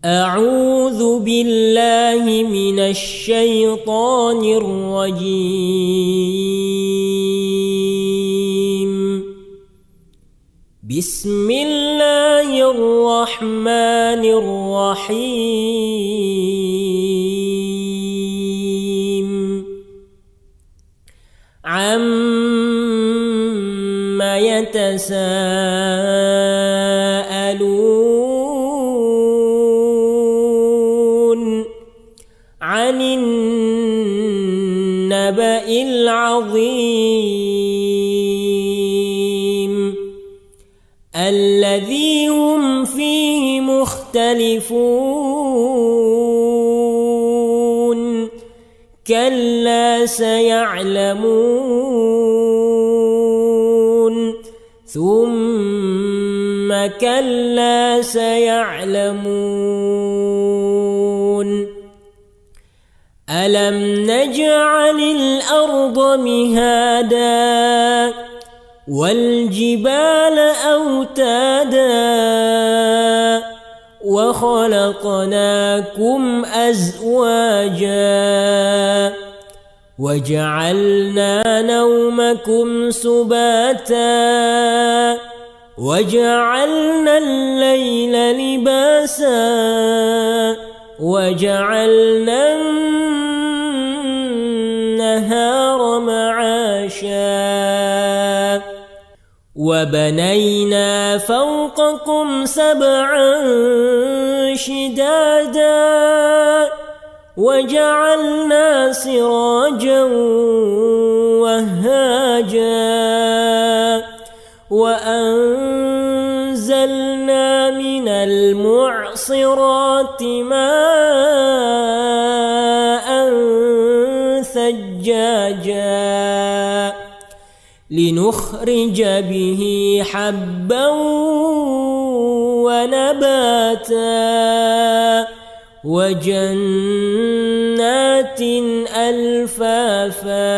أعوذ بالله من الشيطان الرجيم. بسم الله الرحمن الرحيم. عَمَّ يتساءلون عن النبأ العظيم الذي هم فيه مختلفون كلا سيعلمون ثم كلا سيعلمون ألم نجعل الأرض مهادا والجبال أوتادا وخلقناكم أزواجا وجعلنا نومكم سباتا وجعلنا الليل لباسا وجعلنا النهار معاشا وبنينا فوقكم سبعا شدادا وجعلنا سراجا وهاجا وأنزلنا من المعصرات ماء ثجاجا لنخرج به حبا ونباتا وجنات ألفافا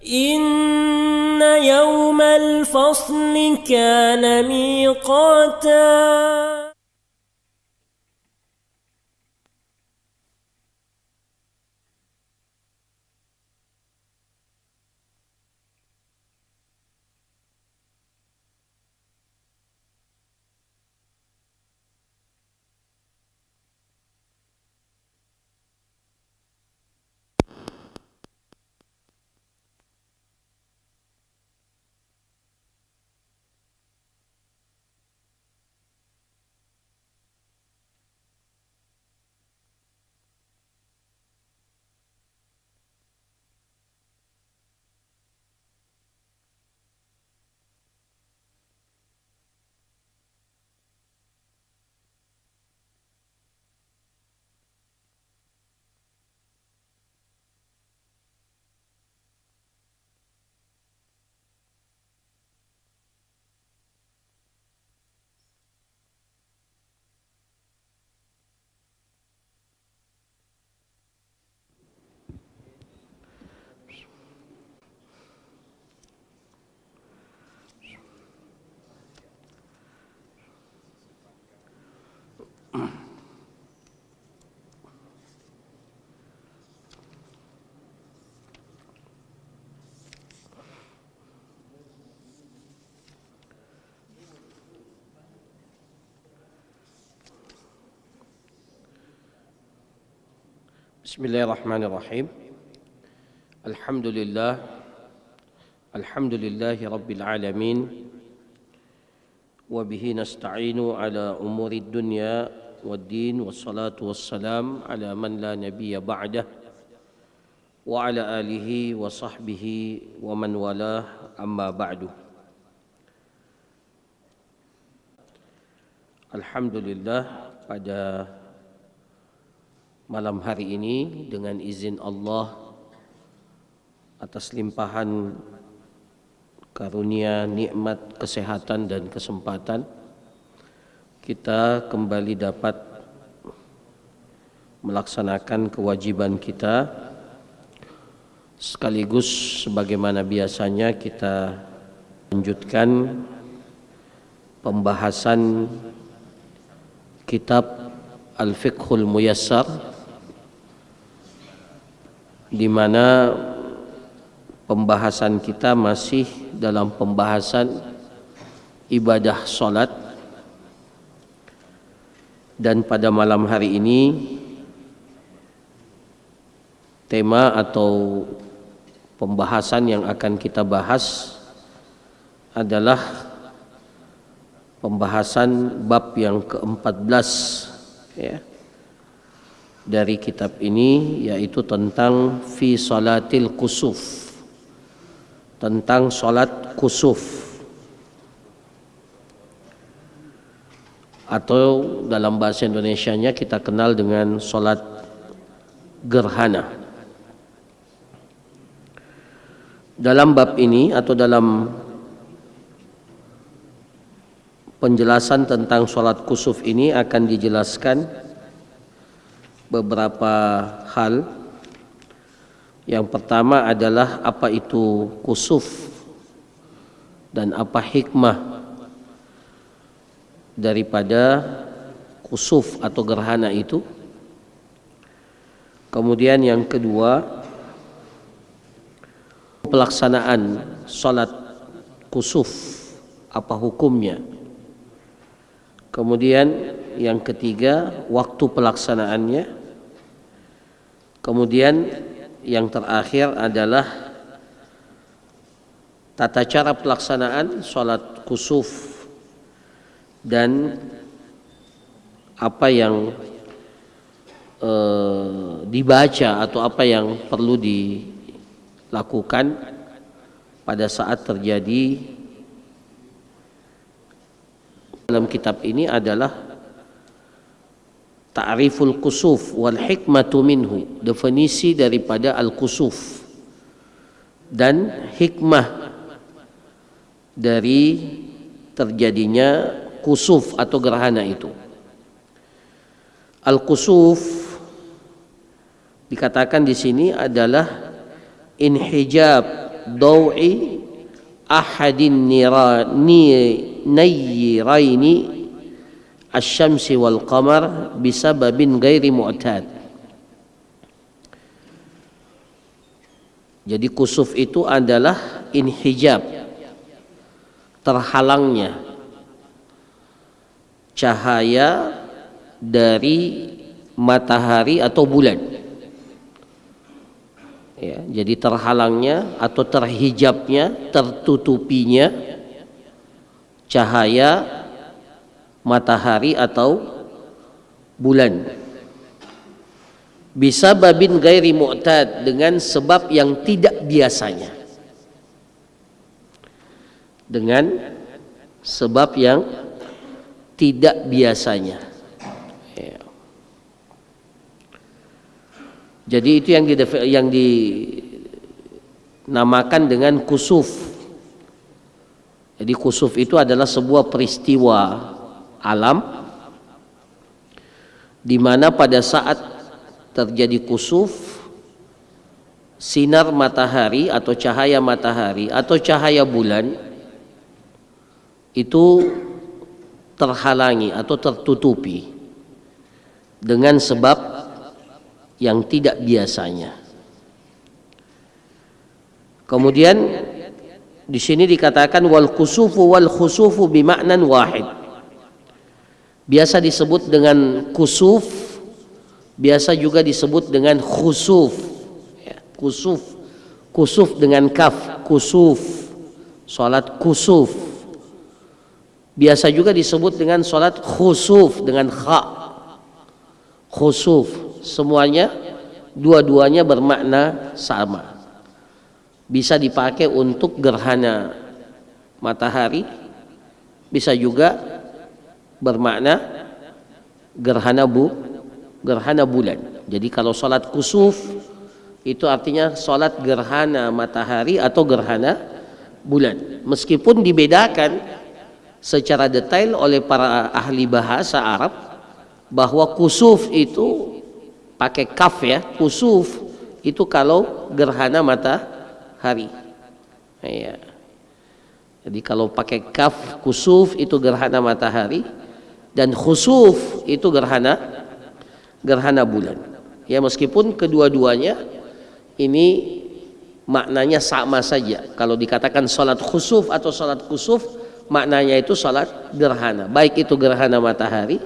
إن يوم الفصل كان ميقاتا. Bismillahirrahmanirrahim. Alhamdulillahi rabbil alamin wa bihi nasta'inu ala umurid dunya waddin wassalatu wassalam ala man la nabiyya ba'dah wa ala alihi wa sahbihi wa man walah amma ba'du. Alhamdulillah, pada malam hari ini dengan izin Allah atas limpahan karunia nikmat kesehatan dan kesempatan, kita kembali dapat melaksanakan kewajiban kita, sekaligus sebagaimana biasanya kita lanjutkan pembahasan kitab Al-Fiqhul Muyassar, di mana pembahasan kita masih dalam pembahasan ibadah salat. Dan pada malam hari ini tema atau pembahasan yang akan kita bahas adalah pembahasan bab yang ke-14 ya, dari kitab ini, yaitu tentang fi salatil kusuf, tentang salat kusuf, atau dalam bahasa Indonesianya kita kenal dengan salat gerhana. Dalam bab ini atau dalam penjelasan tentang salat kusuf ini akan dijelaskan beberapa hal. Yang pertama adalah apa itu kusuf dan apa hikmah daripada kusuf atau gerhana itu. Kemudian yang kedua, pelaksanaan salat kusuf, apa hukumnya. Kemudian yang ketiga, waktu pelaksanaannya. Kemudian yang terakhir adalah tata cara pelaksanaan salat kusuf dan apa yang dibaca atau apa yang perlu dilakukan pada saat terjadi. Dalam kitab ini adalah ta'riful kusuf wal hikmatu minhu, definisi daripada al-kusuf dan hikmah dari terjadinya kusuf atau gerhana itu. Al-kusuf dikatakan di sini adalah inhijab dawi ahadin nayyiraini asy-syamsi wal qamar bisababin ghairi mu'tad. Jadi kusuf itu adalah inhijab, terhalangnya cahaya dari matahari atau bulan. Ya, jadi terhalangnya atau terhijabnya, tertutupinya cahaya matahari atau bulan. Bisa babin gairi mu'tad, dengan sebab yang tidak biasanya. Dengan sebab yang tidak biasanya. Ya. Jadi itu yang dinamakan dengan kusuf. Jadi kusuf itu adalah sebuah peristiwa alam di mana pada saat terjadi kusuf, sinar matahari atau cahaya matahari atau cahaya bulan itu terhalangi atau tertutupi dengan sebab yang tidak biasanya. Kemudian di sini dikatakan wal kusufu wal khusufu bima'nan wahid. Biasa disebut dengan kusuf, biasa juga disebut dengan khusuf. Ya, kusuf, kusuf dengan kaf, kusuf, salat kusuf. Biasa juga disebut dengan salat khusuf dengan kha, khusuf. Semuanya, dua-duanya bermakna sama. Bisa dipakai untuk gerhana matahari, bisa juga bermakna gerhana bulan. Jadi kalau salat kusuf itu artinya salat gerhana matahari atau gerhana bulan. Meskipun dibedakan secara detail oleh para ahli bahasa Arab bahwa kusuf itu pakai kaf ya, kusuf itu kalau gerhana matahari. Ya. Jadi kalau pakai kaf kusuf itu gerhana matahari, Dan khusuf itu gerhana bulan. Ya, meskipun kedua-duanya ini maknanya sama saja. Kalau dikatakan salat khusuf atau salat kusuf, maknanya itu salat gerhana, baik itu gerhana matahari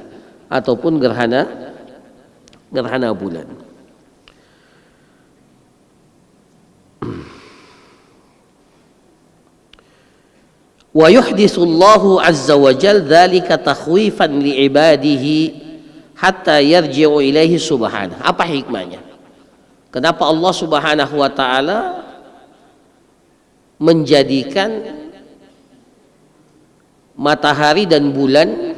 ataupun gerhana bulan. Wa yuhditsullahu azza wa jalla dzalika takhwifan li'ibadihi hatta yarji'u ilaihi subhanahu. Apa hikmahnya? Kenapa Allah Subhanahu wa taala menjadikan matahari dan bulan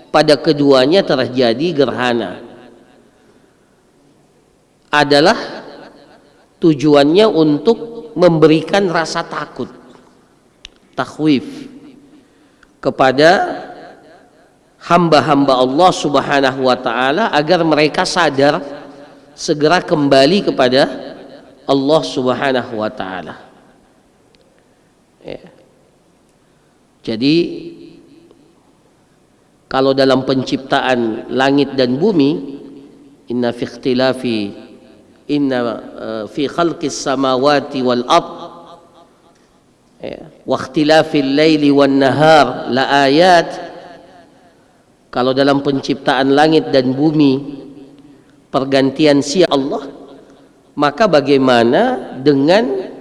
pada keduanya terjadi gerhana? Adalah tujuannya untuk memberikan rasa takut, takhwif kepada hamba-hamba Allah Subhanahu wa taala agar mereka sadar segera kembali kepada Allah Subhanahu wa taala. Ya. Jadi kalau dalam penciptaan langit dan bumi, inna fi khalqis samawati wal ard wa ikhtilafil laili wan nahar la ayat. Kalau dalam penciptaan langit dan bumi, pergantian siang Allah, maka bagaimana dengan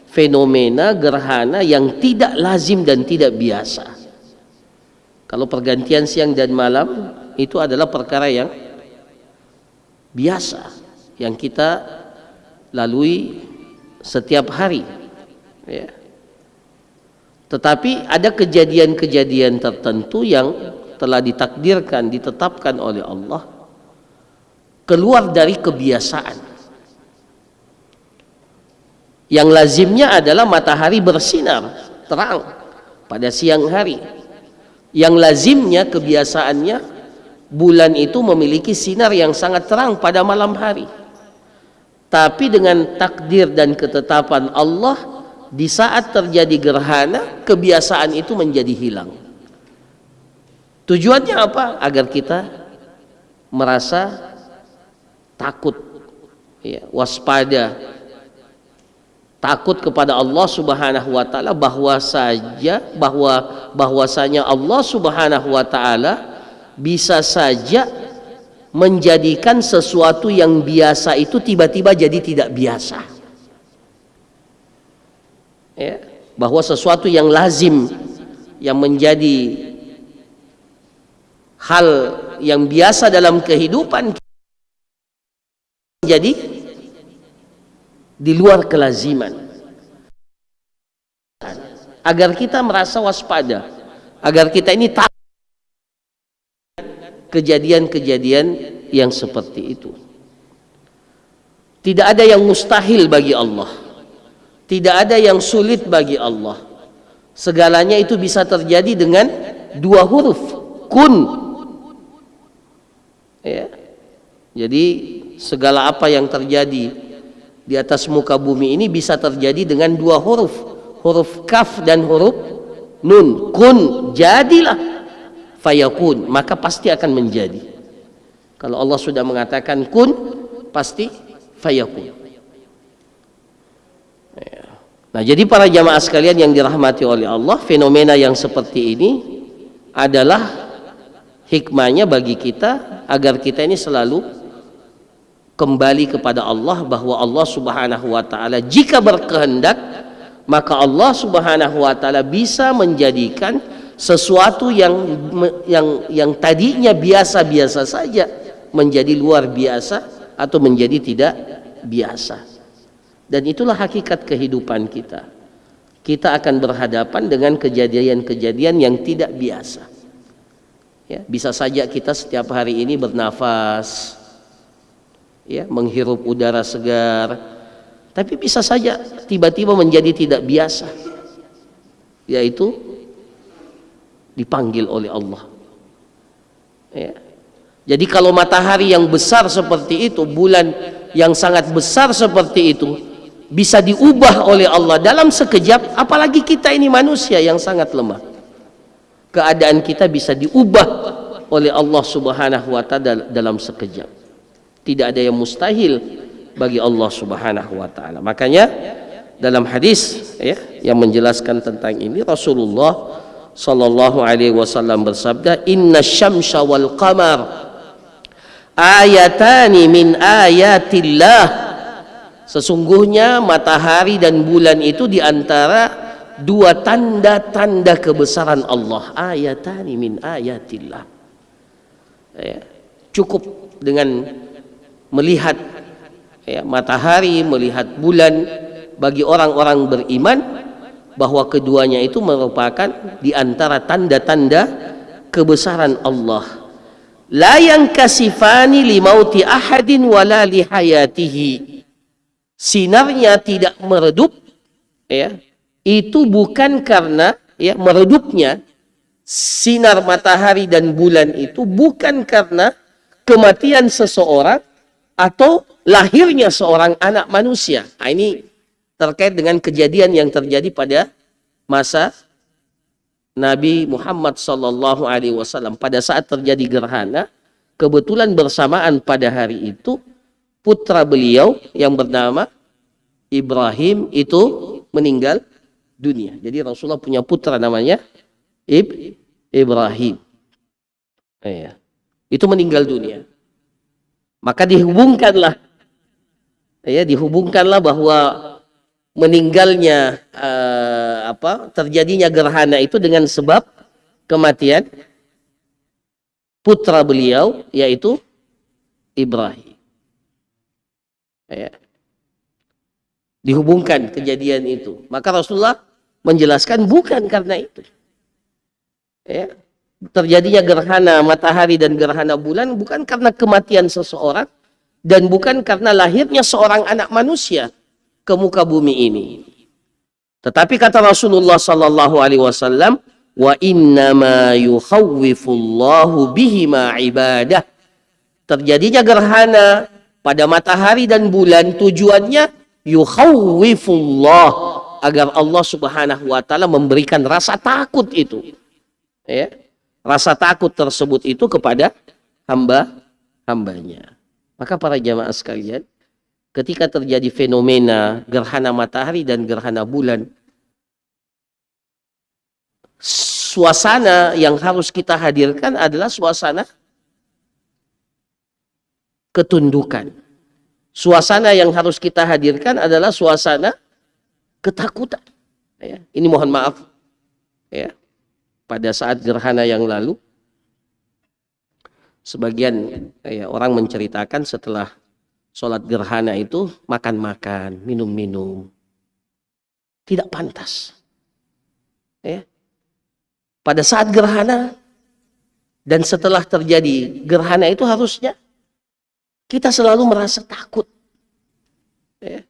fenomena gerhana yang tidak lazim dan tidak biasa? Kalau pergantian siang dan malam itu adalah perkara yang biasa, yang kita lalui setiap hari, ya. Tetapi ada kejadian-kejadian tertentu yang telah ditakdirkan, ditetapkan oleh Allah, keluar dari kebiasaan. Yang lazimnya adalah matahari bersinar terang pada siang hari. Yang lazimnya, kebiasaannya, bulan itu memiliki sinar yang sangat terang pada malam hari. Tapi dengan takdir dan ketetapan Allah, di saat terjadi gerhana, kebiasaan itu menjadi hilang. Tujuannya apa? Agar kita merasa takut, ya, waspada, takut kepada Allah Subhanahu wa taala, bahwasanya Allah Subhanahu wa taala bisa saja menjadikan sesuatu yang biasa itu tiba-tiba jadi tidak biasa. Ya, bahwa sesuatu yang lazim, yang menjadi hal yang biasa dalam kehidupan, jadi di luar kelaziman, agar kita merasa waspada, agar kita ini takut kejadian-kejadian yang seperti itu. Tidak ada yang mustahil bagi Allah, tidak ada yang sulit bagi Allah. Segalanya itu bisa terjadi dengan dua huruf, kun. Ya. Jadi segala apa yang terjadi di atas muka bumi ini bisa terjadi dengan dua huruf, huruf kaf dan huruf nun. Kun, jadilah, fayakun, maka pasti akan menjadi. Kalau Allah sudah mengatakan kun, pasti fayakun. Nah, jadi para jamaah sekalian yang dirahmati oleh Allah, fenomena yang seperti ini adalah hikmahnya bagi kita agar kita ini selalu kembali kepada Allah, bahwa Allah Subhanahu wa taala jika berkehendak, maka Allah Subhanahu wa taala bisa menjadikan sesuatu yang tadinya biasa-biasa saja menjadi luar biasa atau menjadi tidak biasa. Dan itulah hakikat kehidupan kita. Kita akan berhadapan dengan kejadian-kejadian yang tidak biasa. Ya, bisa saja kita setiap hari ini bernafas, ya, menghirup udara segar, tapi bisa saja tiba-tiba menjadi tidak biasa, yaitu dipanggil oleh Allah. Ya. Jadi kalau matahari yang besar seperti itu, bulan yang sangat besar seperti itu bisa diubah oleh Allah dalam sekejap, apalagi kita ini manusia yang sangat lemah. Keadaan kita bisa diubah oleh Allah Subhanahu wa taala dalam sekejap. Tidak ada yang mustahil bagi Allah Subhanahu wa taala. Makanya dalam hadis ya yang menjelaskan tentang ini, Rasulullah sallallahu alaihi wasallam bersabda, "Inna syamsa wal qamar ayatani min ayatillah." Sesungguhnya matahari dan bulan itu di antara dua tanda-tanda kebesaran Allah. Ayatani min ayatillah. Ya, cukup dengan melihat ya, matahari, melihat bulan bagi orang-orang beriman bahwa keduanya itu merupakan di antara tanda-tanda kebesaran Allah. La yankasifani limauti ahadin wala lihayatihi. Sinarnya tidak meredup ya, itu bukan karena ya meredupnya sinar matahari dan bulan itu bukan karena kematian seseorang atau lahirnya seorang anak manusia. Nah, ini terkait dengan kejadian yang terjadi pada masa Nabi Muhammad sallallahu alaihi wasallam. Pada saat terjadi gerhana, kebetulan bersamaan pada hari itu putra beliau yang bernama Ibrahim itu meninggal dunia. Jadi Rasulullah punya putra namanya Ibrahim. Ya. Itu meninggal dunia. Maka dihubungkanlah bahwa meninggalnya terjadinya gerhana itu dengan sebab kematian putra beliau yaitu Ibrahim. Ya. Dihubungkan kejadian itu. Maka Rasulullah menjelaskan bukan karena itu. Ya. Terjadinya gerhana matahari dan gerhana bulan bukan karena kematian seseorang dan bukan karena lahirnya seorang anak manusia ke muka bumi ini. Tetapi kata Rasulullah sallallahu alaihi wasallam, wa innama yukhawwifullahu bihima ibadah. Terjadinya gerhana pada matahari dan bulan tujuannya yukhawwifullah, agar Allah Subhanahu wa taala memberikan rasa takut itu. Ya. Rasa takut tersebut itu kepada hambanya. Maka para jamaah sekalian, ketika terjadi fenomena gerhana matahari dan gerhana bulan, suasana yang harus kita hadirkan adalah suasana ketundukan. Suasana yang harus kita hadirkan adalah suasana ketakutan. Ya, ini mohon maaf. Ya, pada saat gerhana yang lalu, sebagian orang menceritakan setelah sholat gerhana itu makan-makan, minum-minum. Tidak pantas. Ya. Pada saat gerhana dan setelah terjadi gerhana itu harusnya kita selalu merasa takut. Ya.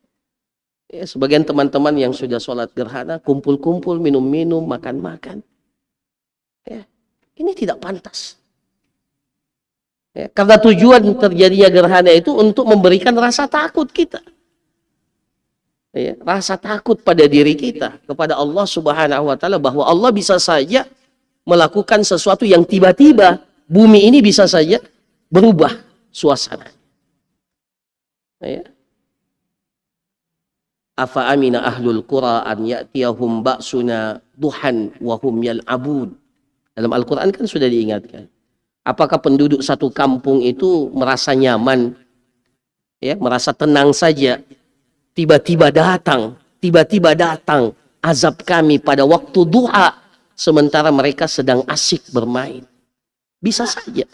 Ya, sebagian teman-teman yang sudah sholat gerhana, kumpul-kumpul, minum-minum, makan-makan. Ya. Ini tidak pantas. Ya, karena tujuan terjadinya gerhana itu untuk memberikan rasa takut kita. Ya, rasa takut pada diri kita, kepada Allah Subhanahu wa taala, bahwa Allah bisa saja melakukan sesuatu yang tiba-tiba bumi ini bisa saja berubah suasana. Ya. Afa amina ahlul qura an ya'tiyahum ba'suna duhan wa hum yal'abun. Dalam Al-Qur'an kan sudah diingatkan. Apakah penduduk satu kampung itu merasa nyaman, ya, merasa tenang saja, tiba-tiba datang azab kami pada waktu duha, sementara mereka sedang asyik bermain. Bisa saja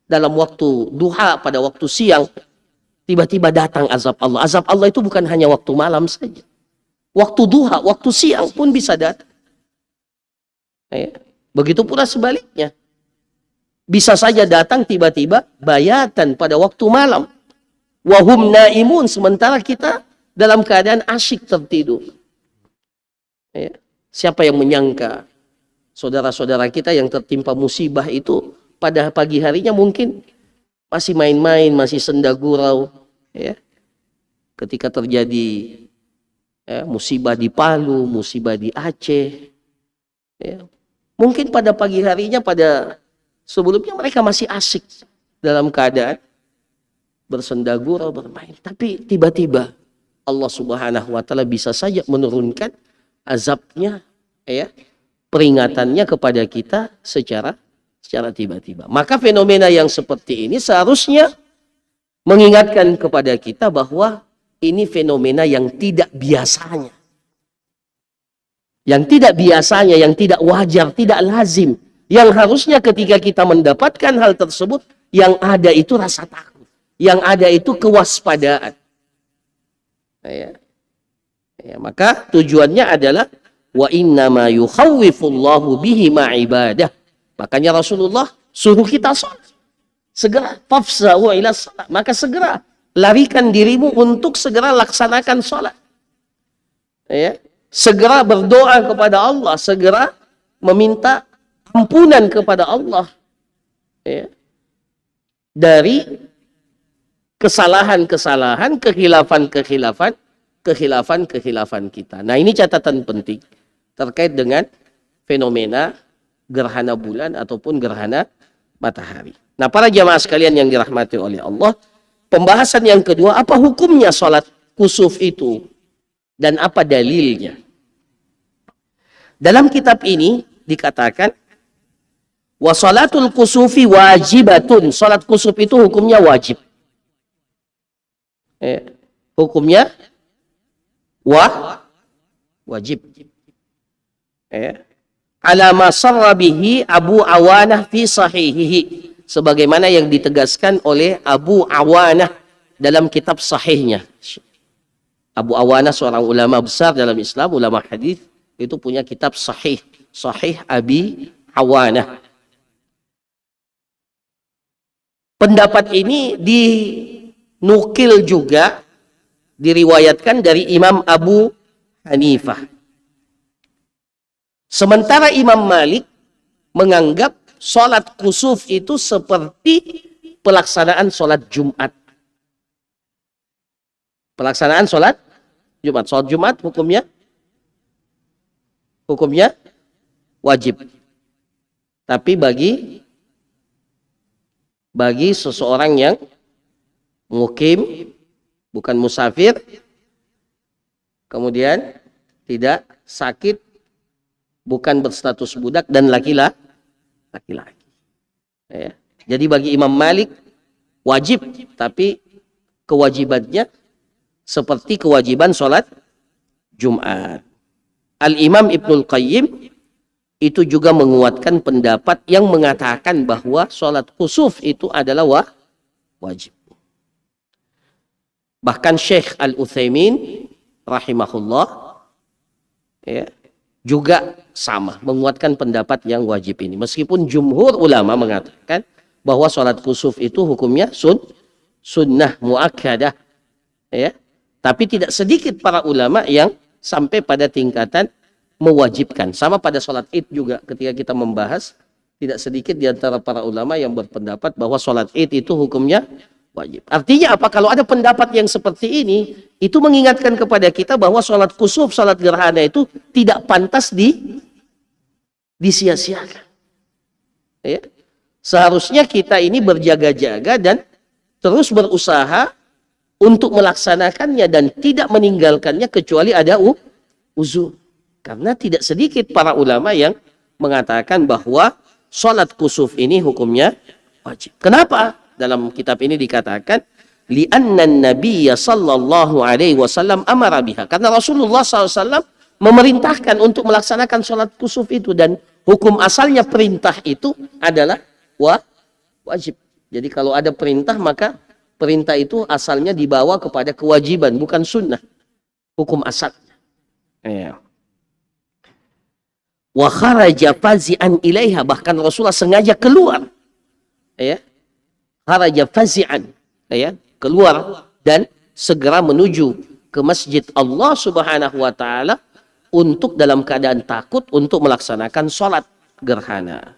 dalam waktu duha, pada waktu siang, tiba-tiba datang azab Allah. Azab Allah itu bukan hanya waktu malam saja. Waktu duha, waktu siang pun bisa datang. Ya. Begitu pula sebaliknya. Bisa saja datang tiba-tiba bayatan pada waktu malam. Wahum naimun, sementara kita dalam keadaan asyik tertidur. Ya. Siapa yang menyangka saudara-saudara kita yang tertimpa musibah itu pada pagi harinya mungkin masih main-main, masih senda gurau. Ya. Ketika terjadi musibah di Palu, musibah di Aceh. Ya. Mungkin pada pagi harinya, pada Sebelumnya mereka masih asik dalam keadaan bersenda gurau, bermain. Tapi tiba-tiba Allah Subhanahu wa taala bisa saja menurunkan azabnya, ya, peringatannya kepada kita secara tiba-tiba. Maka fenomena yang seperti ini seharusnya mengingatkan kepada kita bahwa ini fenomena yang tidak biasanya. Yang tidak biasanya, yang tidak wajar, tidak lazim. Yang harusnya ketika kita mendapatkan hal tersebut, yang ada itu rasa takut. Yang ada itu kewaspadaan. Maka tujuannya adalah wa innama yukhawwifullahu bihi ma'ibadah. Makanya Rasulullah suruh kita sholat. Segera fafza'u ila sholat. Maka segera larikan dirimu untuk segera laksanakan sholat. Segera berdoa kepada Allah, segera meminta ampunan kepada Allah dari kesalahan-kesalahan, kekhilafan kita. Nah, ini catatan penting terkait dengan fenomena gerhana bulan ataupun gerhana matahari. Nah, para jamaah sekalian yang dirahmati oleh Allah, pembahasan yang kedua, apa hukumnya sholat kusuf itu dan apa dalilnya? Dalam kitab ini dikatakan wa sholatul kusufi wajibatun. Sholat kusuf itu hukumnya wajib. Hukumnya wajib. Ala ma sarra bihi Abu Awanah fi sahihihi. Sebagaimana yang ditegaskan oleh Abu Awanah dalam kitab sahihnya. Abu Awanah seorang ulama besar dalam Islam, ulama hadis, itu punya kitab sahih, Sahih Abi Awanah. Pendapat ini dinukil juga, diriwayatkan dari Imam Abu Hanifah. Sementara Imam Malik menganggap sholat kusuf itu seperti pelaksanaan sholat Jumat. Pelaksanaan sholat Jumat. Sholat Jumat hukumnya wajib. Tapi bagi seseorang yang mukim, bukan musafir, kemudian tidak sakit, bukan berstatus budak, dan laki-laki. Jadi bagi Imam Malik wajib, tapi kewajibannya seperti kewajiban sholat Jumat. Al-Imam Ibnul Qayyim itu juga menguatkan pendapat yang mengatakan bahwa sholat kusuf itu adalah wajib. Bahkan Syekh Al-Utsaimin rahimahullah juga sama menguatkan pendapat yang wajib ini. Meskipun jumhur ulama mengatakan bahwa sholat kusuf itu hukumnya sunnah muakkadah, tapi tidak sedikit para ulama yang sampai pada tingkatan mewajibkan. Sama pada sholat Id juga, ketika kita membahas, tidak sedikit di antara para ulama yang berpendapat bahwa sholat Id itu hukumnya wajib. Artinya apa? Kalau ada pendapat yang seperti ini, itu mengingatkan kepada kita bahwa sholat kusuf, sholat gerhana itu tidak pantas disia-siakan. Seharusnya kita ini berjaga-jaga dan terus berusaha untuk melaksanakannya dan tidak meninggalkannya kecuali ada uzur. Karena tidak sedikit para ulama yang mengatakan bahwa sholat kusuf ini hukumnya wajib. Kenapa? Dalam kitab ini dikatakan li'anna an-nabiyya sallallahu alaihi wasallam amara biha. Karena Rasulullah SAW memerintahkan untuk melaksanakan sholat kusuf itu, dan hukum asalnya perintah itu adalah wajib. Jadi kalau ada perintah, maka perintah itu asalnya dibawa kepada kewajiban, bukan sunnah. Hukum asalnya. Wa kharaja fazi'an ilaiha. Bahkan Rasulullah sengaja keluar. Kharaja fazi'an. Keluar dan segera menuju ke masjid Allah Subhanahu wa ta'ala untuk dalam keadaan takut untuk melaksanakan sholat gerhana.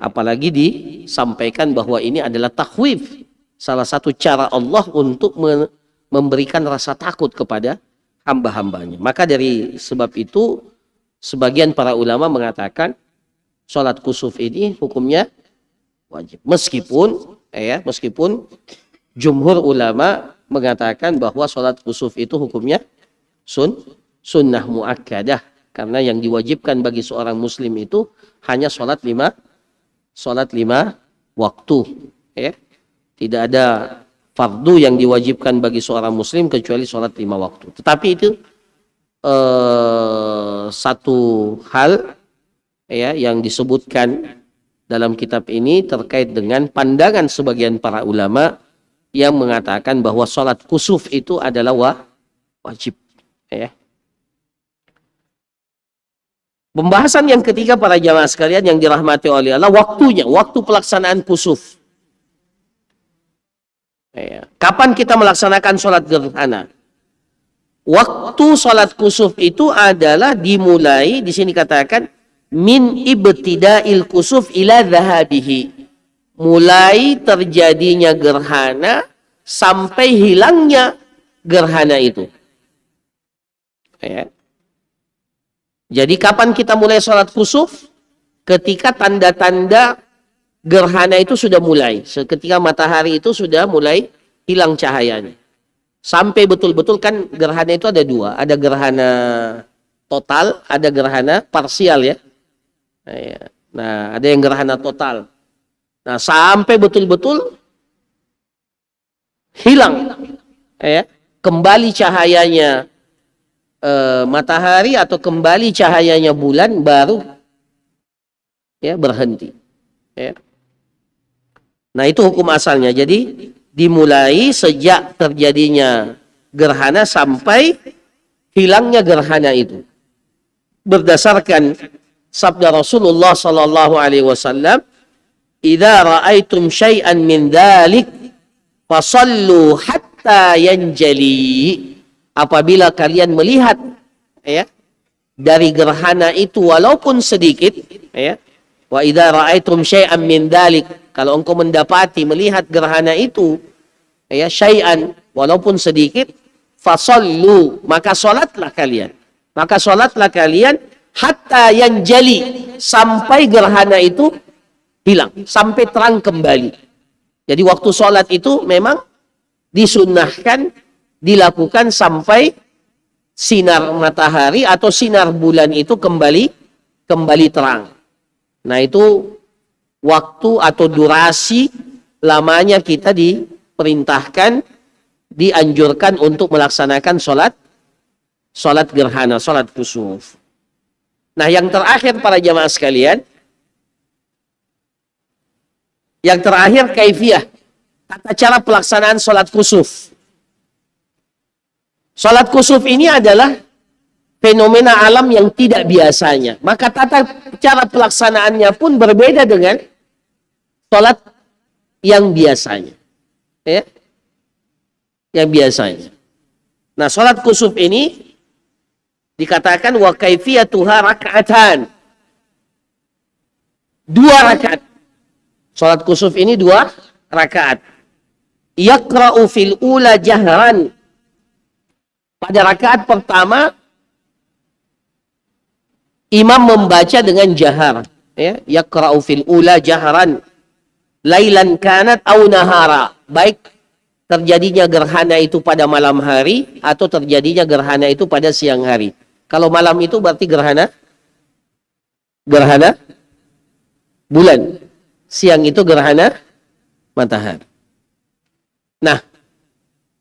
Apalagi disampaikan bahwa ini adalah takhwif. Salah satu cara Allah untuk memberikan rasa takut kepada hamba-hambanya. Maka dari sebab itu, sebagian para ulama mengatakan Salat kusuf ini hukumnya wajib. Meskipun jumhur ulama mengatakan bahwa salat kusuf itu hukumnya sunnah muakkadah, karena yang diwajibkan bagi seorang muslim itu hanya salat lima waktu, ya. Tidak ada fardu yang diwajibkan bagi seorang muslim kecuali salat 5 waktu. Tetapi itu satu hal, ya, yang disebutkan dalam kitab ini terkait dengan pandangan sebagian para ulama yang mengatakan bahwa salat kusuf itu adalah wajib, ya. Pembahasan yang ketiga para jamaah sekalian yang dirahmati oleh Allah, waktu pelaksanaan kusuf. Ya. Kapan kita melaksanakan sholat gerhana? Waktu sholat kusuf itu adalah dimulai, di sini katakan, min ibtida'il kusuf ila dhahabihi. Mulai terjadinya gerhana sampai hilangnya gerhana itu. Ya. Jadi kapan kita mulai sholat kusuf? Ketika tanda-tanda gerhana itu sudah mulai. Ketika matahari itu sudah mulai hilang cahayanya. Sampai betul-betul, kan gerhana itu ada dua. Ada gerhana total, ada gerhana parsial, ya. Nah, ada yang gerhana total. Nah, sampai betul-betul hilang, ya, kembali cahayanya matahari atau kembali cahayanya bulan, baru, ya, berhenti, ya. Nah, itu hukum asalnya. Jadi dimulai sejak terjadinya gerhana sampai hilangnya gerhana itu, berdasarkan sabda Rasulullah sallallahu alaihi wasallam, "Idza ra'aitum syai'an min dzalik fasallu hatta yanjali." Apabila kalian melihat, ya, dari gerhana itu walaupun sedikit, ya, wa idza ra'aitum syai'an min dzalik, kalau engkau mendapati melihat gerhana itu, ya, syai'an walaupun sedikit, fasallu, maka salatlah kalian hatta yanjali, sampai gerhana itu hilang, sampai terang kembali. Jadi waktu salat itu memang disunnahkan dilakukan sampai sinar matahari atau sinar bulan itu kembali terang. Nah, itu waktu atau durasi lamanya kita diperintahkan, dianjurkan untuk melaksanakan sholat gerhana, sholat kusuf. Nah, yang terakhir para jamaah sekalian, yang terakhir kaifiyah, tata cara pelaksanaan sholat kusuf. Sholat kusuf ini adalah fenomena alam yang tidak biasanya. Maka tata cara pelaksanaannya pun berbeda dengan sholat yang biasanya. Ya? Yang biasanya. Nah, sholat kusuf ini dikatakan wa kaifiyatuha raka'atan. 2 rakaat. Sholat kusuf ini 2 rakaat. Yaqra'u fil ula jahran. Pada rakaat pertama, imam membaca dengan jahar, ya, yaqra'u fil ula jahran, lailan kanat au nahara, baik terjadinya gerhana itu pada malam hari atau terjadinya gerhana itu pada siang hari. Kalau malam itu berarti gerhana bulan, siang itu gerhana matahari. Nah,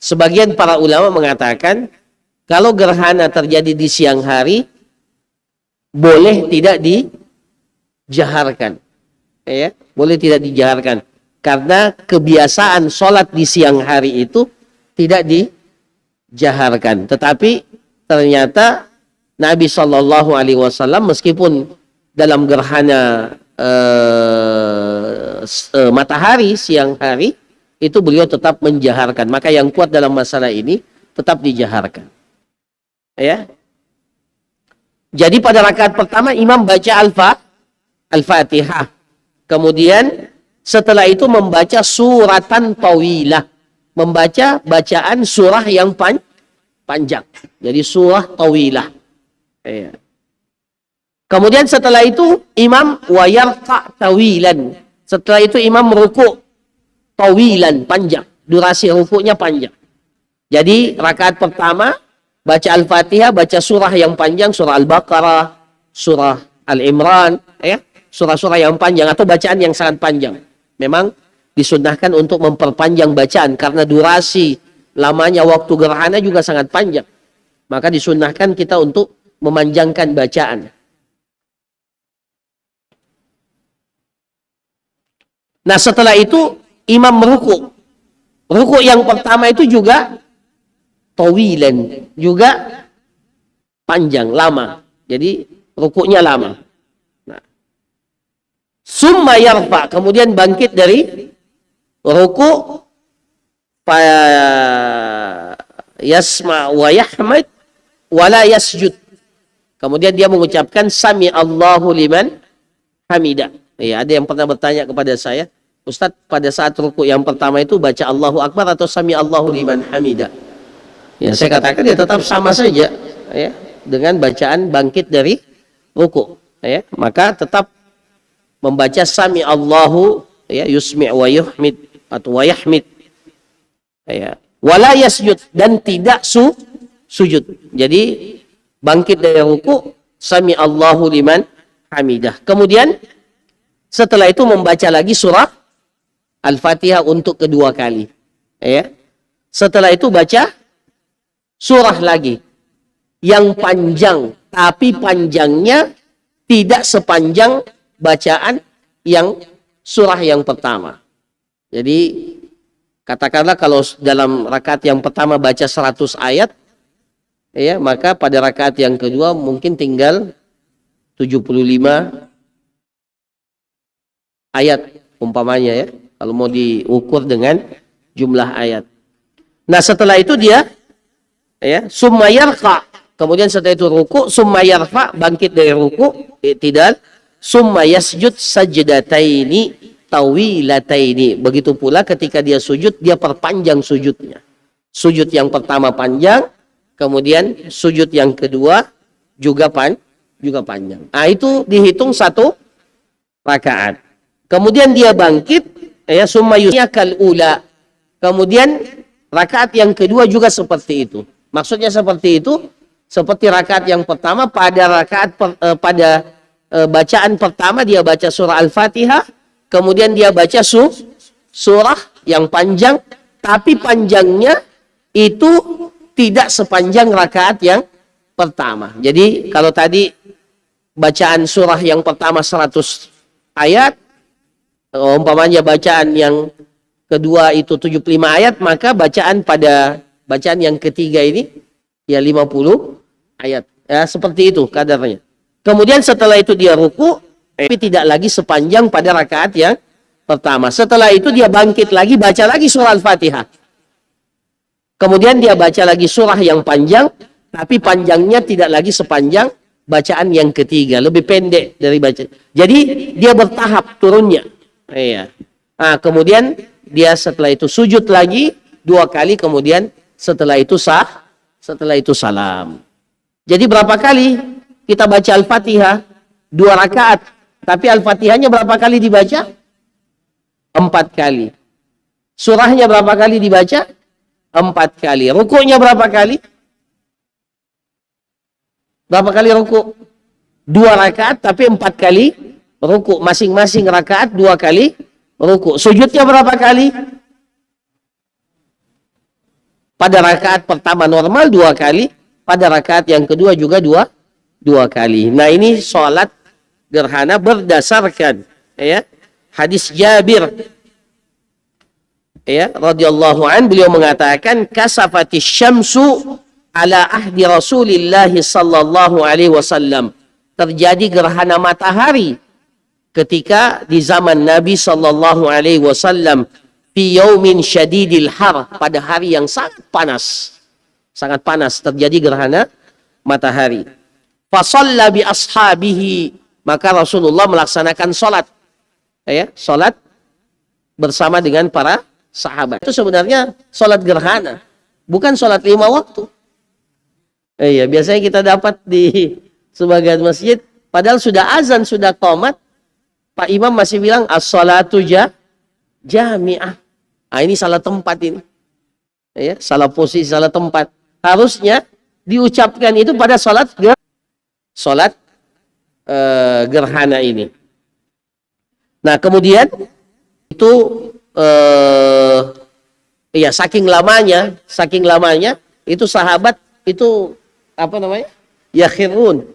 sebagian para ulama mengatakan kalau gerhana terjadi di siang hari, boleh tidak dijaharkan. Ya, boleh tidak dijaharkan. Karena kebiasaan sholat di siang hari itu tidak dijaharkan. Tetapi ternyata Nabi SAW meskipun dalam gerhana matahari siang hari, itu beliau tetap menjaharkan. Maka yang kuat dalam masalah ini tetap dijaharkan. Ya. Jadi pada rakaat pertama imam baca Al-Fatihah. Kemudian setelah itu membaca suratan tawilah. Membaca bacaan surah yang panjang. Jadi surah tawilah. Ya. Kemudian setelah itu imam wa yarfa' tawilan. Setelah itu imam merukuk tawilan, panjang. Durasi rukuknya panjang. Jadi rakaat pertama baca Al-Fatihah, baca surah yang panjang, surah Al-Baqarah, surah Al-Imran, ya, surah-surah yang panjang atau bacaan yang sangat panjang. Memang disunnahkan untuk memperpanjang bacaan karena durasi lamanya waktu gerhana juga sangat panjang. Maka disunnahkan kita untuk memanjangkan bacaan. Nah, setelah itu imam merukuk. Rukuk yang pertama itu juga tawilan, juga panjang, lama. Jadi rukuknya lama. Nah, summa yarfa, kemudian bangkit dari rukuk, yasma wa yahmad wa la yasjud. Kemudian dia mengucapkan sami Allahu liman hamidah. Ya, ada yang pernah bertanya kepada saya, Ustaz, pada saat rukuk yang pertama itu baca Allahu Akbar atau sami Allahu liman hamidah? Ya, saya katakan dia tetap sama saja, ya, dengan bacaan bangkit dari rukuk, ya. Maka tetap membaca sami Allahu, ya, yusmi' wa yuhmid atau wa yahmid, ya, wala yasjud, dan tidak sujud. Jadi bangkit dari rukuk sami Allahu liman hamidah. Kemudian setelah itu membaca lagi surah Al-Fatihah untuk kedua kali, ya. Setelah itu baca surah lagi yang panjang, tapi panjangnya tidak sepanjang bacaan yang surah yang pertama. Jadi katakanlah kalau dalam rakaat yang pertama baca 100 ayat, ya, maka pada rakaat yang kedua mungkin tinggal 75 ayat umpamanya, ya, kalau mau diukur dengan jumlah ayat. Nah, setelah itu dia, ya, summa yarqa, kemudian setelah itu ruku, summa yarfa, bangkit dari ruku, i'tidal, summa yasjud sajdataini tawilataini. Begitu pula ketika dia sujud, dia perpanjang sujudnya. Sujud yang pertama panjang, kemudian sujud yang kedua juga panjang. Nah, itu dihitung satu rakaat. Kemudian dia bangkit, ya, summa yusyakal ula. Kemudian rakaat yang kedua juga seperti itu. Maksudnya seperti itu, seperti rakaat yang pertama, pada bacaan pertama dia baca surah Al-Fatihah, kemudian dia baca surah yang panjang, tapi panjangnya itu tidak sepanjang rakaat yang pertama. Jadi kalau tadi bacaan surah yang pertama 100 ayat, umpamanya bacaan yang kedua itu 75 ayat, maka bacaan yang ketiga ini ya 50 ayat. Ya, seperti itu kadarnya. Kemudian setelah itu dia ruku, tapi tidak lagi sepanjang pada rakaat yang pertama. Setelah itu dia bangkit lagi, baca lagi surah Al-Fatihah. Kemudian dia baca lagi surah yang panjang, tapi panjangnya tidak lagi sepanjang bacaan yang ketiga, lebih pendek dari bacaan. Jadi dia bertahap turunnya. Iya. Nah, kemudian dia setelah itu sujud lagi 2 kali, kemudian setelah itu salam. Jadi berapa kali kita baca Al-Fatihah? 2 rakaat. Tapi Al-Fatihahnya berapa kali dibaca? 4 kali. Surahnya berapa kali dibaca? 4 kali. Rukuknya berapa kali? Berapa kali rukuk? 2 rakaat tapi 4 kali rukuk. Masing-masing rakaat 2 kali rukuk. Sujudnya berapa kali? Pada rakaat pertama normal 2 kali. Pada rakaat yang kedua juga 2 kali. Nah, ini sholat gerhana berdasarkan, ya, hadis Jabir, ya, radhiyallahu an, beliau mengatakan kasafatis syamsu ala ahdi Rasulillah sallallahu alaihi wasallam. Terjadi gerhana matahari ketika di zaman Nabi sallallahu alaihi wasallam, fi yaumin syadidil har, pada hari yang sangat panas. Sangat panas terjadi gerhana matahari. Fa shalla bi ashabihi, maka Rasulullah melaksanakan salat, ya, salat bersama dengan para sahabat. Itu sebenarnya salat gerhana, bukan salat 5 waktu. Iya, biasanya kita dapat di sebagian masjid Padahal sudah azan, sudah qomat, Pak Imam masih bilang as-salatu jami'ah. Ah, ini salah tempat ini. Ya, salah posisi, salah tempat. Harusnya diucapkan itu pada salat gerhana ini. Nah, kemudian itu ya saking lamanya itu sahabat itu apa namanya? Yakhirun,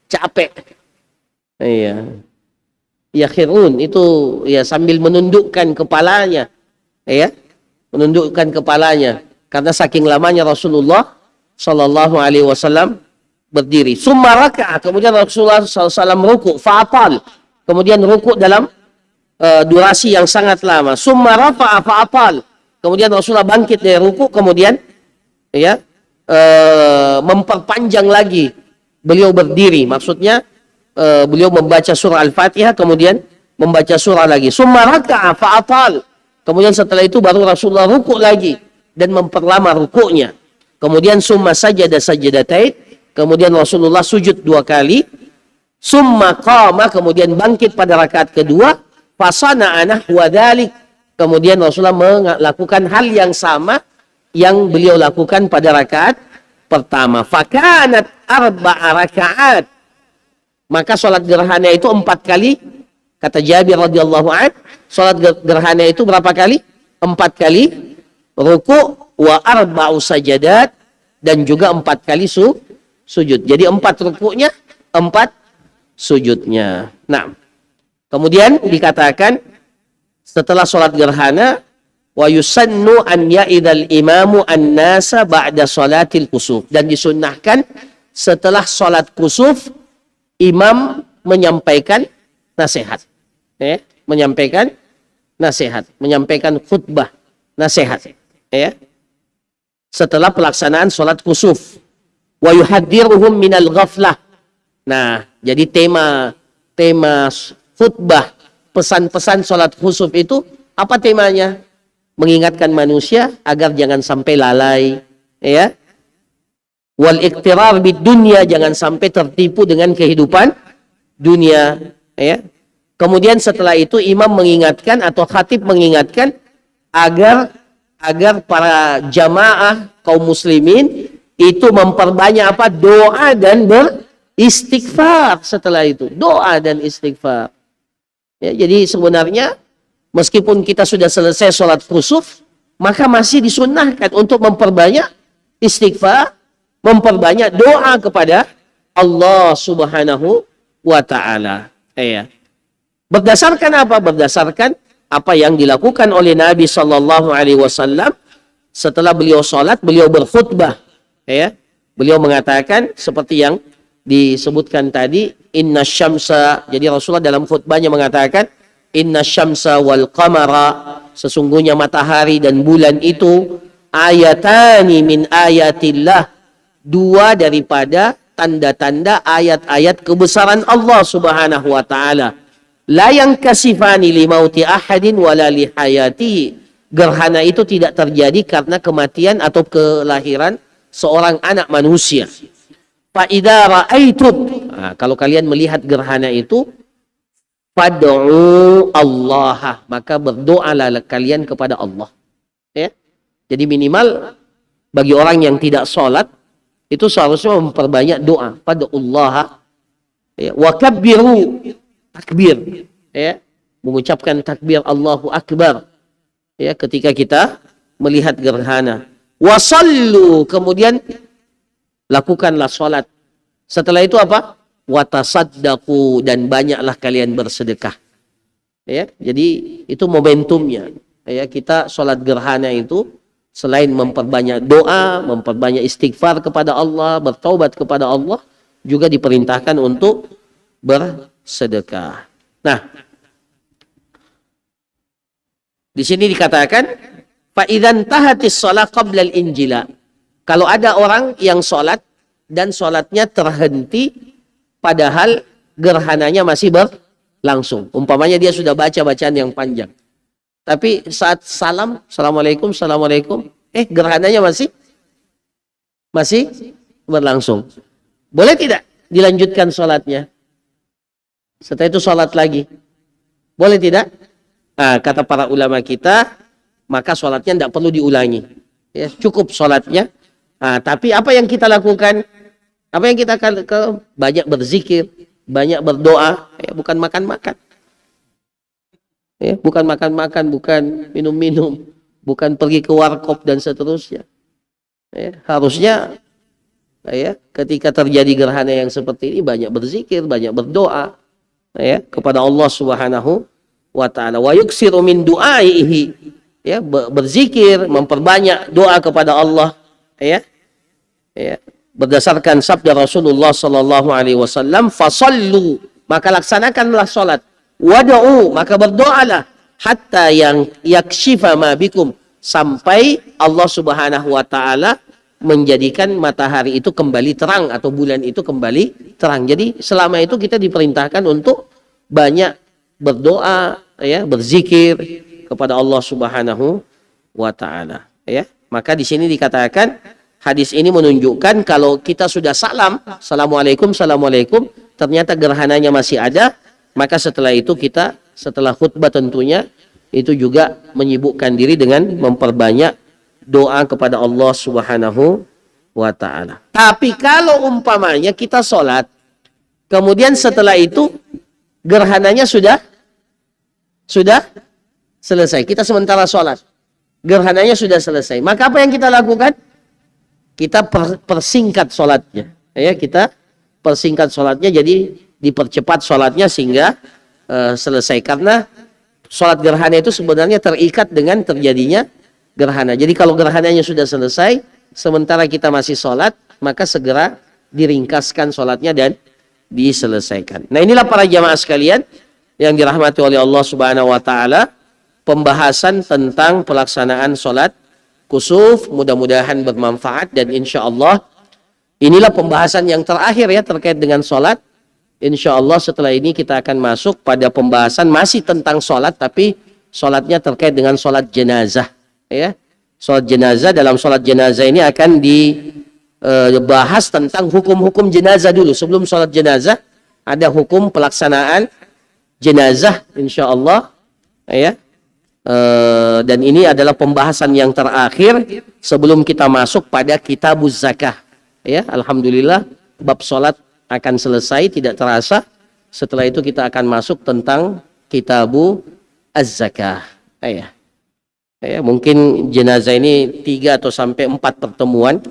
capek. Iya. Yakhirun itu ya sambil menundukkan kepalanya. Ya. Menundukkan kepalanya karena saking lamanya Rasulullah sallallahu alaihi wasallam berdiri. Summa raka'a, kemudian Rasulullah sallallahu alaihi wasallam ruku', fa'atal. Kemudian ruku' dalam durasi yang sangat lama. Summa rafa'a fa'atal. Kemudian Rasulullah bangkit dari ruku', kemudian ya memperpanjang lagi beliau berdiri. Maksudnya beliau membaca surah Al-Fatihah, kemudian membaca surah lagi. Summa raka'a fa'atal. Kemudian setelah itu baru Rasulullah ruku' lagi dan memperlama rukuknya. Kemudian summa sajada sajdatain. Kemudian Rasulullah sujud 2 kali. Summa qama, kemudian bangkit pada rakaat kedua. Fasana'a nahwa dzalik. Kemudian Rasulullah melakukan hal yang sama yang beliau lakukan pada rakaat pertama. Fakanat arba'a rakaat. Maka salat gerhana itu 4 kali. Kata Jabir radhiyallahu anhu, salat gerhana itu berapa kali? 4 kali ruku' wa arba'u sajadat, dan juga 4 kali sujud. Jadi 4 rukuknya, 4 sujudnya. Nah, kemudian dikatakan setelah salat gerhana, wa yusannu an ya'idhal imamu an-nasa ba'da salatil kusuf, dan disunnahkan setelah salat kusuf imam menyampaikan nasihat. Menyampaikan nasihat, menyampaikan khutbah nasihat. Setelah pelaksanaan salat kusuf. Wa yuhaddiruhum minal ghaflah. Nah, jadi tema khutbah, pesan-pesan salat kusuf itu apa temanya? Mengingatkan manusia agar jangan sampai lalai, ya. Wal iqtirar bid dunya, jangan sampai tertipu dengan kehidupan dunia, ya. Kemudian setelah itu imam mengingatkan atau khatib mengingatkan agar para jamaah kaum muslimin itu memperbanyak apa? Doa dan beristighfar. Setelah itu doa dan istighfar. Ya, jadi sebenarnya meskipun kita sudah selesai sholat kusuf, maka masih disunnahkan untuk memperbanyak istighfar, memperbanyak doa kepada Allah Subhanahu wa Ta'ala. Berdasarkan apa? Berdasarkan apa yang dilakukan oleh Nabi Sallallahu Alaihi Wasallam setelah beliau sholat, beliau berkhutbah. Beliau mengatakan seperti yang disebutkan tadi, inna syamsa. Jadi Rasulullah dalam khutbahnya mengatakan, inna syamsa wal qamara, sesungguhnya matahari dan bulan itu ayatani min ayatillah, 2 daripada tanda-tanda ayat-ayat kebesaran Allah Subhanahu wa Ta'ala. La yankasifani li mauti ahadin wala li hayati. Gerhana itu tidak terjadi karena kematian atau kelahiran seorang anak manusia. Fa idza ra'aitum, kalau kalian melihat gerhana itu, fad'u Allah, maka berdoalah kalian kepada Allah. Jadi minimal bagi orang yang tidak sholat itu seharusnya memperbanyak doa. Fad'ullaha wa kabbiru, takbir, mengucapkan takbir Allahu Akbar, ketika kita melihat gerhana. Wasallu, kemudian lakukanlah salat. Setelah itu apa? Watasaddaqu, dan banyaklah kalian bersedekah. Jadi itu momentumnya. Kita salat gerhana itu selain memperbanyak doa, memperbanyak istighfar kepada Allah, bertaubat kepada Allah, juga diperintahkan untuk bersedekah. Nah, di sini dikatakan fa idzan tahatis shalah qabla al-injila. Kalau ada orang yang sholat dan sholatnya terhenti padahal gerhananya masih berlangsung. Umpamanya dia sudah baca bacaan yang panjang. Tapi saat salam, assalamualaikum, assalamualaikum, gerhananya masih berlangsung. Boleh tidak dilanjutkan sholatnya? Setelah itu sholat lagi. Boleh tidak? Nah, kata para ulama kita, maka sholatnya tidak perlu diulangi. Ya, cukup sholatnya. Nah, tapi apa yang kita lakukan? Apa yang kita lakukan? Banyak berzikir, banyak berdoa, ya, bukan makan-makan. Ya, bukan makan-makan, bukan minum-minum, bukan pergi ke warkop dan seterusnya. Ya, harusnya ya, ketika terjadi gerhana yang seperti ini banyak berzikir, banyak berdoa ya kepada Allah Subhanahu wa taala. Wa yuksiru min du'aihi. Ya, berzikir, memperbanyak doa kepada Allah ya. Ya, berdasarkan sabda Rasulullah sallallahu alaihi wasallam, fasallu, maka laksanakanlah salat. Wada'u, maka berdoalah hatta yang yakshifa ma bikum, sampai Allah Subhanahu wa taala menjadikan matahari itu kembali terang atau bulan itu kembali terang. Jadi selama itu kita diperintahkan untuk banyak berdoa ya, berzikir kepada Allah Subhanahu wa taala ya. Maka di sini dikatakan hadis ini menunjukkan kalau kita sudah salam, assalamualaikum, assalamualaikum, ternyata gerhananya masih ada, maka setelah itu kita, setelah khutbah tentunya, itu juga menyibukkan diri dengan memperbanyak doa kepada Allah Subhanahu wa ta'ala. Tapi kalau umpamanya kita sholat, kemudian setelah itu gerhananya sudah selesai. Kita sementara sholat, gerhananya sudah selesai. Maka apa yang kita lakukan? Kita persingkat sholatnya. Ya, kita persingkat sholatnya, jadi dipercepat sholatnya sehingga selesai. Karena sholat gerhana itu sebenarnya terikat dengan terjadinya gerhana. Jadi kalau gerhananya sudah selesai, sementara kita masih sholat, maka segera diringkaskan sholatnya dan diselesaikan. Nah, inilah para jamaah sekalian yang dirahmati oleh Allah Subhanahu wa taala, pembahasan tentang pelaksanaan sholat kusuf. Mudah-mudahan bermanfaat, dan insya Allah inilah pembahasan yang terakhir ya terkait dengan sholat. Insya Allah setelah ini kita akan masuk pada pembahasan masih tentang sholat, tapi sholatnya terkait dengan sholat jenazah ya. Sholat jenazah, dalam sholat jenazah ini akan dibahas tentang hukum-hukum jenazah dulu. Sebelum sholat jenazah ada hukum pelaksanaan jenazah insya Allah ya. Dan ini adalah pembahasan yang terakhir sebelum kita masuk pada kitabuz zakah ya. Alhamdulillah bab sholat akan selesai tidak terasa. Setelah itu kita akan masuk tentang kitabu az-zakah ya. Ya, mungkin jenazah ini 3 atau sampai 4 pertemuan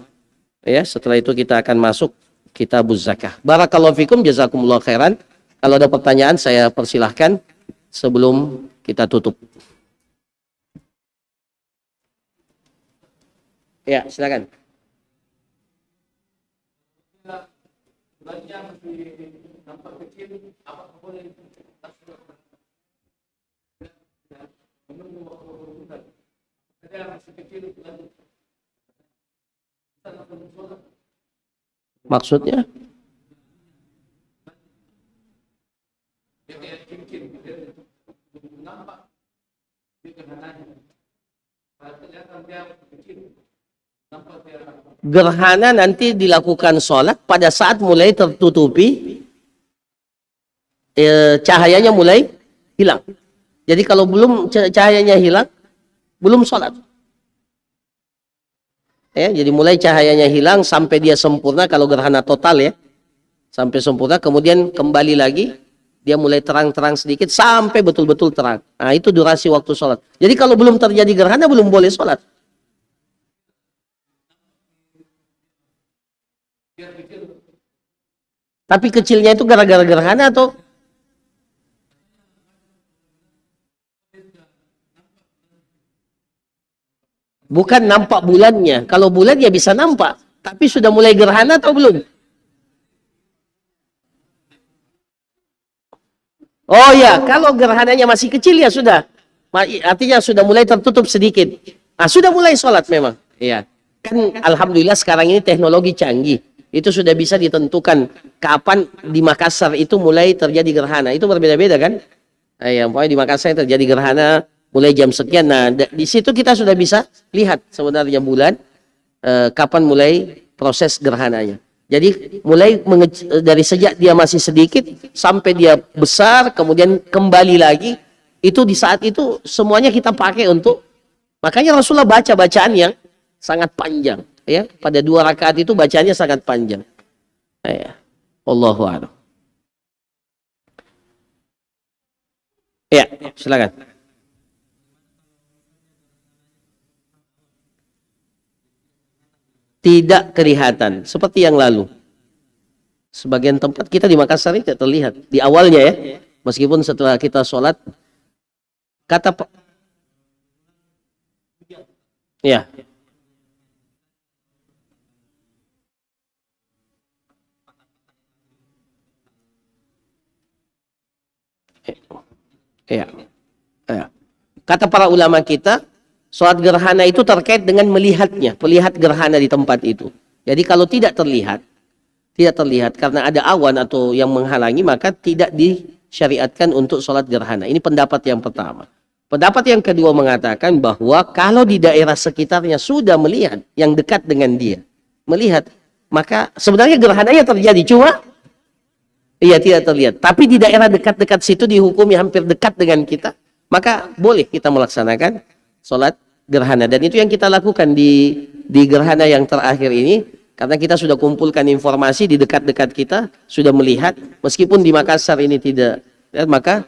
ya. Setelah itu kita akan masuk kitabuz zakah. Barakallahu fikum, jazakumullah khairan. Kalau ada pertanyaan saya persilahkan sebelum kita tutup. Ya, silakan. Maksudnya? Gerhana nanti dilakukan sholat pada saat mulai tertutupi, cahayanya mulai hilang. Jadi kalau belum cahayanya hilang, belum sholat. Ya, jadi mulai cahayanya hilang sampai dia sempurna, kalau gerhana total ya, sampai sempurna, kemudian kembali lagi, dia mulai terang-terang sedikit sampai betul-betul terang. Nah, itu durasi waktu sholat. Jadi kalau belum terjadi gerhana, belum boleh sholat. Tapi kecilnya itu gara-gara gerhana atau? Bukan nampak bulannya. Kalau bulan ya bisa nampak. Tapi sudah mulai gerhana atau belum? Oh ya, kalau gerhananya masih kecil ya sudah. Artinya sudah mulai tertutup sedikit. Ah, sudah mulai sholat memang. Iya. Kan alhamdulillah sekarang ini teknologi canggih. Itu sudah bisa ditentukan kapan di Makassar itu mulai terjadi gerhana. Itu berbeda-beda kan? Ya, pokoknya di Makassar terjadi gerhana mulai jam sekian. Nah, di situ kita sudah bisa lihat sebenarnya bulan kapan mulai proses gerhananya. Jadi mulai dari sejak dia masih sedikit sampai dia besar, kemudian kembali lagi, itu di saat itu semuanya kita pakai untuk, makanya Rasulullah baca bacaan yang sangat panjang, ya. Pada 2 rakaat itu bacanya sangat panjang. Ya. Wallahu a'lam. Ya, silakan. Tidak kelihatan seperti yang lalu. Sebagian tempat kita di Makassar ini tidak terlihat di awalnya, ya. Meskipun setelah kita sholat, kata ya, ya, ya. Kata para ulama kita, sholat gerhana itu terkait dengan melihatnya, melihat gerhana di tempat itu. Jadi kalau tidak terlihat karena ada awan atau yang menghalangi, maka tidak disyariatkan untuk sholat gerhana. Ini pendapat yang pertama. Pendapat yang kedua mengatakan bahwa kalau di daerah sekitarnya sudah melihat, yang dekat dengan dia melihat, maka sebenarnya gerhananya terjadi, cuma iya tidak terlihat. Tapi di daerah dekat-dekat situ dihukumi hampir dekat dengan kita, maka boleh kita melaksanakan sholat gerhana. Dan itu yang kita lakukan di gerhana yang terakhir ini, karena kita sudah kumpulkan informasi di dekat-dekat kita, sudah melihat, meskipun di Makassar ini tidak, ya, maka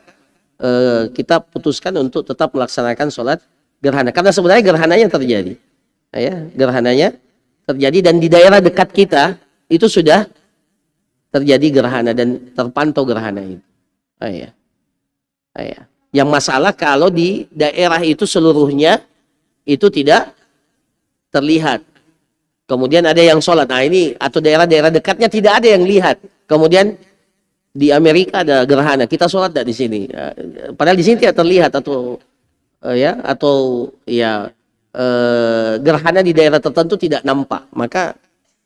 kita putuskan untuk tetap melaksanakan sholat gerhana. Karena sebenarnya gerhananya terjadi. Ya, gerhananya terjadi dan di daerah dekat kita itu sudah terjadi gerhana dan terpantau gerhana itu. Ya. Ya. Yang masalah kalau di daerah itu seluruhnya itu tidak terlihat. Kemudian ada yang sholat. Nah ini, atau daerah-daerah dekatnya tidak ada yang lihat. Kemudian di Amerika ada gerhana, kita sholat tidak di sini. Padahal di sini tidak terlihat atau gerhana di daerah tertentu tidak nampak. Maka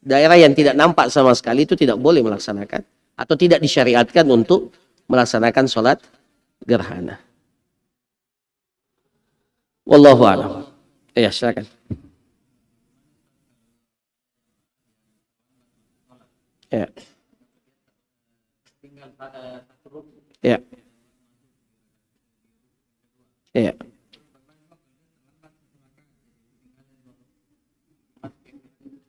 daerah yang tidak nampak sama sekali itu tidak boleh melaksanakan atau tidak disyariatkan untuk melaksanakan sholat gerhana. Wallahu a'lam. Ya, silakan. Ya. Ya. Ya.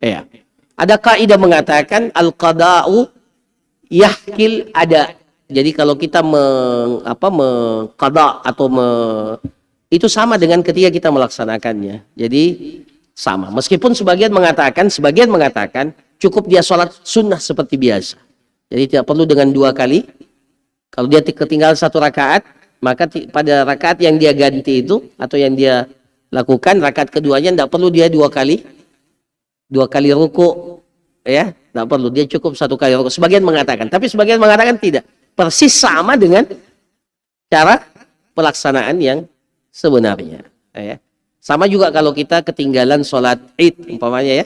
Ya. Ada kaidah mengatakan al-qada'u yahkil ada. Jadi kalau kita mengqada atau itu sama dengan ketika kita melaksanakannya. Jadi sama. Meskipun sebagian mengatakan cukup dia sholat sunnah seperti biasa. Jadi tidak perlu dengan 2 kali. Kalau dia ketinggalan 1 rakaat, maka pada rakaat yang dia ganti itu atau yang dia lakukan, rakaat keduanya tidak perlu dia 2 kali ruku, ya, tidak perlu, dia cukup 1 kali ruku. Sebagian mengatakan, tapi sebagian mengatakan tidak, persis sama dengan cara pelaksanaan yang sebenarnya, ya. Sama juga kalau kita ketinggalan sholat id umpamanya, ya,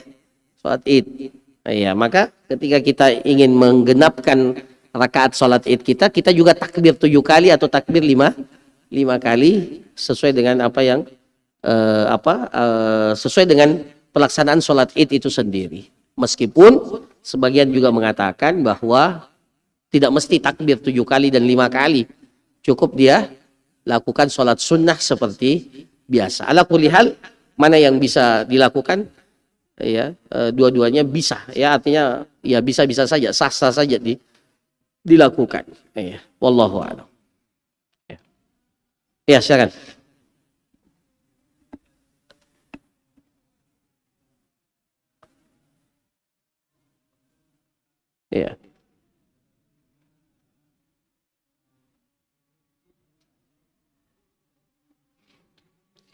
sholat id, ya, maka ketika kita ingin menggenapkan rakaat sholat id kita juga takbir 7 kali atau takbir 5 kali sesuai dengan apa yang sesuai dengan pelaksanaan sholat id itu sendiri. Meskipun sebagian juga mengatakan bahwa tidak mesti takbir 7 kali dan 5 kali, cukup dia lakukan sholat sunnah seperti biasa. Ala kulli hal, mana yang bisa dilakukan, ya, dua-duanya bisa, ya, artinya ya bisa-bisa saja, sah-sah saja dilakukan, ya. Wallahu a'lam. Ya. Ya, silakan. Ya.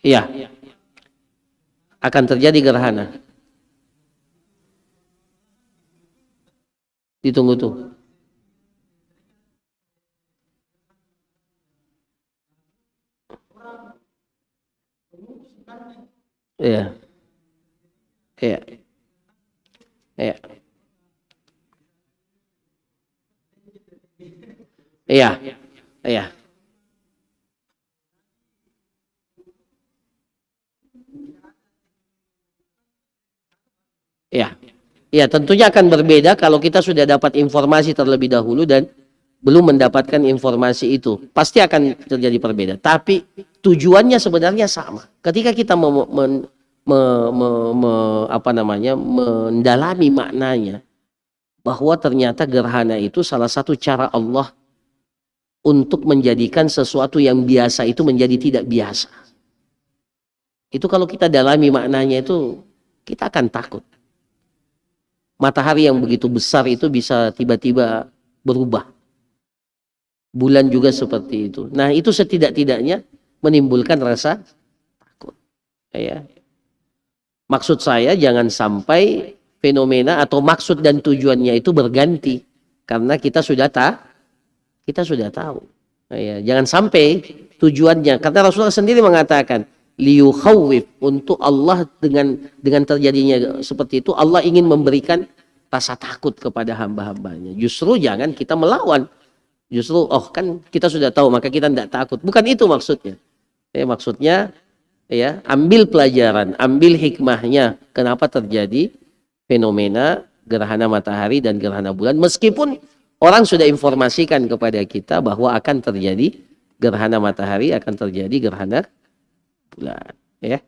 Iya, akan terjadi gerhana. Ditunggu tuh. Iya. Iya. Iya. Iya. Iya. Iya. Ya, tentunya akan berbeda kalau kita sudah dapat informasi terlebih dahulu dan belum mendapatkan informasi itu. Pasti akan terjadi perbedaan. Tapi tujuannya sebenarnya sama. Ketika kita mendalami maknanya, bahwa ternyata gerhana itu salah satu cara Allah untuk menjadikan sesuatu yang biasa itu menjadi tidak biasa. Itu kalau kita dalami maknanya itu, kita akan takut. Matahari yang begitu besar itu bisa tiba-tiba berubah. Bulan juga seperti itu. Nah, itu setidak-tidaknya menimbulkan rasa takut. Ya. Maksud saya jangan sampai fenomena atau maksud dan tujuannya itu berganti karena kita sudah tahu. Ya, jangan sampai tujuannya, karena Rasulullah sendiri mengatakan liyukhawwif, untuk Allah dengan terjadinya seperti itu Allah ingin memberikan rasa takut kepada hamba-hambanya. Justru jangan kita melawan. Justru kan kita sudah tahu maka kita tidak takut. Bukan itu maksudnya. Maksudnya ambil pelajaran, ambil hikmahnya kenapa terjadi fenomena gerhana matahari dan gerhana bulan, meskipun orang sudah informasikan kepada kita bahwa akan terjadi gerhana matahari, akan terjadi gerhana bulan, ya.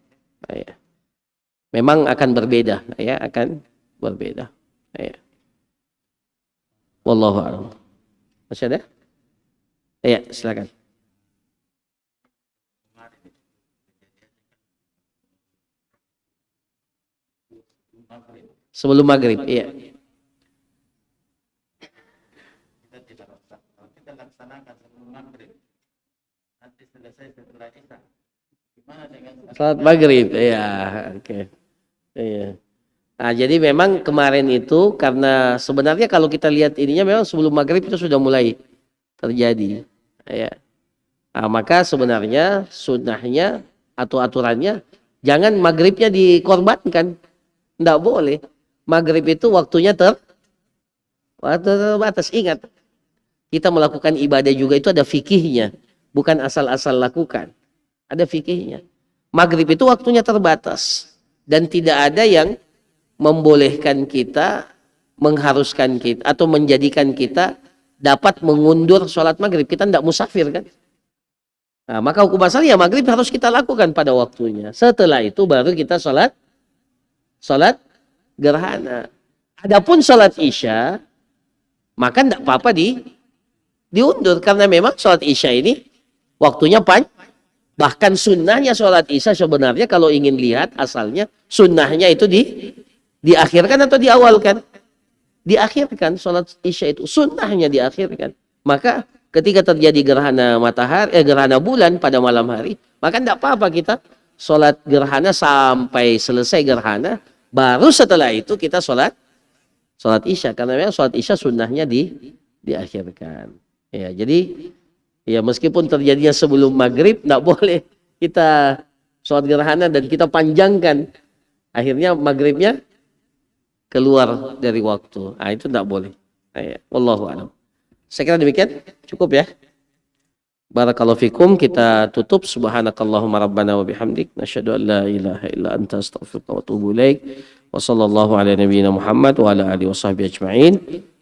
Memang akan berbeda, akan berbeda, Wallahu a'lam. Masih ada? Silakan. Sebelum maghrib, iya. Kita laksanakan sebelum maghrib. Nanti selesai setelah isya. Gimana dengan salat maghrib? Iya, oke. Iya. Nah, jadi memang kemarin itu karena sebenarnya kalau kita lihat ininya memang sebelum maghrib itu sudah mulai terjadi. Ya. Nah, maka sebenarnya sunnahnya atau aturannya jangan maghribnya dikorbankan. Tidak boleh. Maghrib itu waktunya terbatas. Ingat, kita melakukan ibadah juga itu ada fikihnya. Bukan asal-asal lakukan. Ada fikihnya. Maghrib itu waktunya terbatas. Dan tidak ada yang membolehkan kita, mengharuskan kita, atau menjadikan kita dapat mengundur sholat maghrib. Kita tidak musafir kan. Nah, maka hukum asalnya maghrib harus kita lakukan pada waktunya. Setelah itu baru kita sholat gerhana. Adapun sholat isya, maka tidak apa-apa diundur. Karena memang sholat isya ini waktunya panjang. Bahkan sunnahnya sholat isya sebenarnya kalau ingin lihat asalnya, sunnahnya itu diakhirkan atau diawalkan? Diakhirkan. Sholat isya itu sunnahnya diakhirkan. Maka ketika terjadi gerhana matahari, gerhana bulan pada malam hari, maka tidak apa-apa kita sholat gerhana sampai selesai gerhana. Baru setelah itu kita sholat isya. Karena memang sholat isya sunnahnya diakhirkan. Ya, jadi ya meskipun terjadinya sebelum maghrib, tidak boleh kita sholat gerhana dan kita panjangkan. Akhirnya maghribnya keluar dari waktu. Nah, itu tidak boleh. Wallahu a'lam. Saya kira demikian. Cukup ya. Barakallahu fikum. Kita tutup. Subhanakallahumma rabbana wa bihamdik. Nasyhadu an la ilaha illa anta astaghfiruka wa atubu ilaik. Wa sallallahu ala nabiyyina Muhammad wa ala alihi wa sahbihi ajma'in.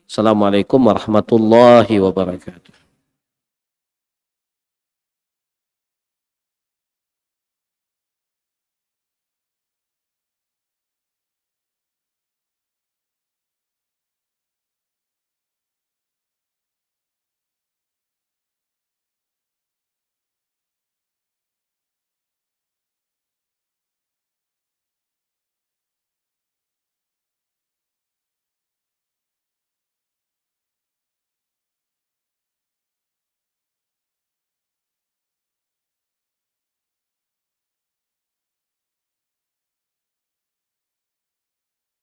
Assalamualaikum warahmatullahi wabarakatuh.